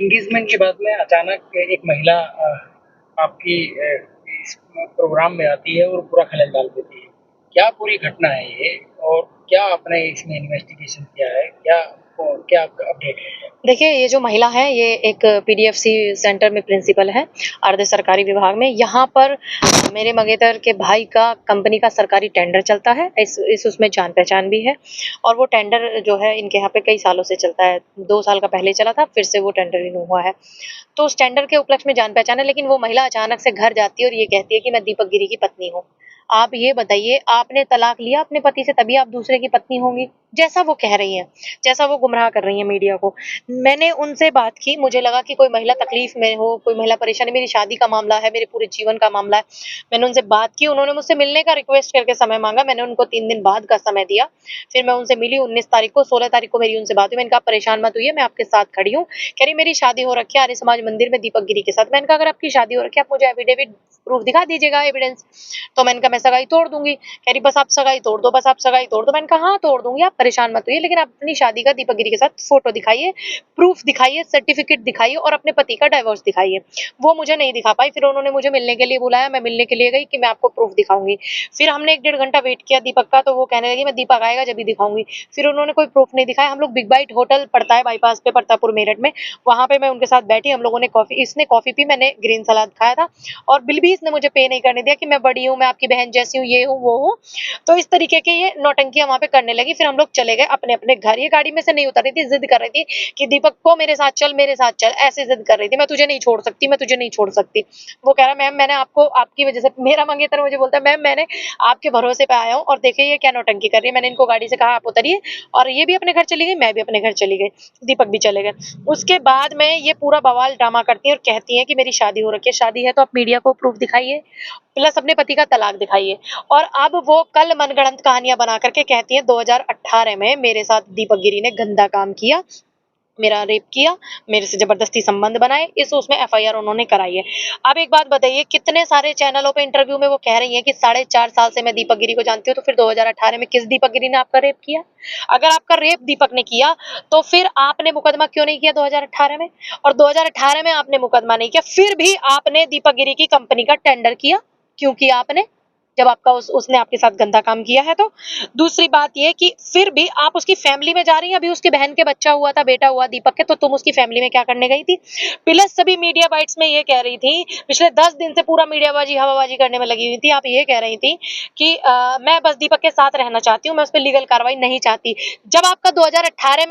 Engagement के बाद में अचानक एक महिला आपकी इस प्रोग्राम में आती है और पूरा खलल डाल देती है। क्या पूरी घटना है ये और क्या आपने इसमें इन्वेस्टिगेशन किया है? क्या आपका अपडेट है? देखिए, ये जो महिला है, ये एक पीडीएफसी सेंटर में प्रिंसिपल है, अर्ध सरकारी विभाग में। यहाँ पर मेरे मंगेतर के भाई का कंपनी का सरकारी टेंडर चलता है। इस उसमें जान-पहचान भी है और वो टेंडर जो है इनके यहाँ पे कई सालों से चलता है। 2 साल का पहले चला था, फिर से वो टेंडर रिन्यू हुआ है। तो उस टेंडर के उपलक्ष्य में जान-पहचान है, लेकिन वो महिला अचानक से घर जाती है और ये कहती है कि मैं दीपक गिरी की पत्नी हूँ। आप ये बताइए, आपने तलाक लिया अपने पति से तभी आप दूसरे की पत्नी होंगी? जैसा वो कह रही हैं, जैसा वो गुमराह कर रही हैं मीडिया को। मैंने उनसे बात की, मुझे लगा कि कोई महिला तकलीफ में हो, कोई महिला परेशानी, मेरी शादी का मामला है, मेरे पूरे जीवन का मामला है। मैंने उनसे बात की, उन्होंने मुझसे मिलने का रिक्वेस्ट करके समय माँगा, मैंने उनको 3 दिन बाद का समय दिया। फिर मैं उनसे मिली 19 तारीख को, 16 तारीख को मेरी उनसे बात हुई। मैंने कहा, "आप परेशान मत होइए, मैं आपके साथ खड़ी हूँ।" कह रही, "मेरी शादी हो रखी है आर्य समाज मंदिर में दीपक गिरी के साथ।" मैंने कहा, "अगर आपकी शादी हो रखी है, आप मुझे एफिडेविट प्रूफ दिखा दीजिएगा, एविडेंस।" तो मैंने कहा, "मैं सगाई तोड़ दूँगी।" कह रही, "बस आप सगाई तोड़ दो, बस आप सगाई तोड़ दो।" मैंने कहा, "हाँ, तोड़ दूँगी, आप परेशान मत होइए, लेकिन आप अपनी शादी का दीपक गिरी के साथ फ़ोटो दिखाइए, प्रूफ दिखाइए, सर्टिफिकेट दिखाइए और अपने पति का डाइवोर्स दिखाइए।" वो मुझे नहीं दिखा पाई, फिर उन्होंने मुझे मिलने के लिए बुलाया, मैं मिलने के लिए गई कि मैं आपको प्रूफ दिखाऊँगी। फिर हमने 1 डेढ़ घंटा वेट किया दीपक का, तो वो कहने लगी, "मैं दीपक आएगा जब ही दिखाऊँगी।" फिर उन्होंने कोई प्रूफ नहीं दिखाया। हम लोग बिग बाइट होटल पड़ता है बाईपास पे प्रतापपुर मेरठ में, वहाँ पे मैं उनके साथ बैठी, हम लोगों ने इसने कॉफ़ी पी, मैंने ग्रीन सलाद खाया था और बिल भी इसने मुझे पे नहीं करने दिया कि मैं बड़ी हूँ, मैं आपकी बहन जैसी हूँ, ये हूँ, वो हूँ। तो इस तरीके की ये नौटंकियाँ वहाँ पे करने लगी। फिर हम लोग चले गए अपने-अपने घर। ये गाड़ी में से नहीं उतर रही थी, ज़िद कर रही थी कि दीपक को मेरे साथ चल, ऐसे ज़िद कर रही थी, "मैं तुझे नहीं छोड़ सकती, मैं तुझे नहीं छोड़ सकती।" वो कह रहा, "मैम मैंने आपको आपकी वज़ह से" मेरा मंगेतर मुझे बोलता है, "मैम मैंने आपके भरोसे पे आया हूँ और देखिए ये क्या नौटंकी कर रही है।" मैंने इनको गाड़ी से कहा, "आप उतरिए" और ये भी अपने घर चली गई, मैं भी अपने घर चली गई, दीपक भी चले गए। उसके बाद में ये पूरा बवाल ड्रामा करती हैं और कहती हैं कि मेरी शादी हो रखी है। शादी है तो आप मीडिया को प्रूफ दिखाइए, प्लस अपने पति का तलाक दिखाइए। और अब वो कल मनगढ़ंत कहानियाँ बना कर के कहती हैं 2018 में मेरे साथ दीपक गिरी ने गंदा काम किया, मेरा रेप किया, मेरे से ज़बरदस्ती संबंध बनाए, इस उसमें एफआईआर उन्होंने कराई है। अब एक बात बताइए, कितने सारे चैनलों पे इंटरव्यू में वो कह रही हैं कि 4.5 साल से मैं दीपक गिरी को जानती हूँ, तो फिर 2018 में किस दीपक गिरी ने आपका रेप किया? अगर आपका रेप दीपक ने किया, तो फिर आपने मुकदमा क्यों नहीं किया 2018 में? और 2018 में आपने मुकदमा नहीं किया, फिर भी आपने दीपक गिरी की कंपनी का टेंडर किया, क्यों किया आपने? जब आपका उसने आपके साथ गंदा काम किया है तो। दूसरी बात ये कि फिर भी आप उसकी फैमिली में जा रही हैं, अभी उसकी बहन के बच्चा हुआ था, बेटा हुआ दीपक के, तो तुम उसकी फैमिली में क्या करने गई थी? प्लस सभी मीडिया बाइट्स में ये कह रही थी, पिछले 10 दिन से पूरा मीडियाबाजी, हवाबाजी करने में लगी हुई थी। आप ये कह रही थी कि मैं बस दीपक के साथ रहना चाहती हूँ, मैं उस पे लीगल कार्रवाई नहीं चाहती। जब आपका 2018 में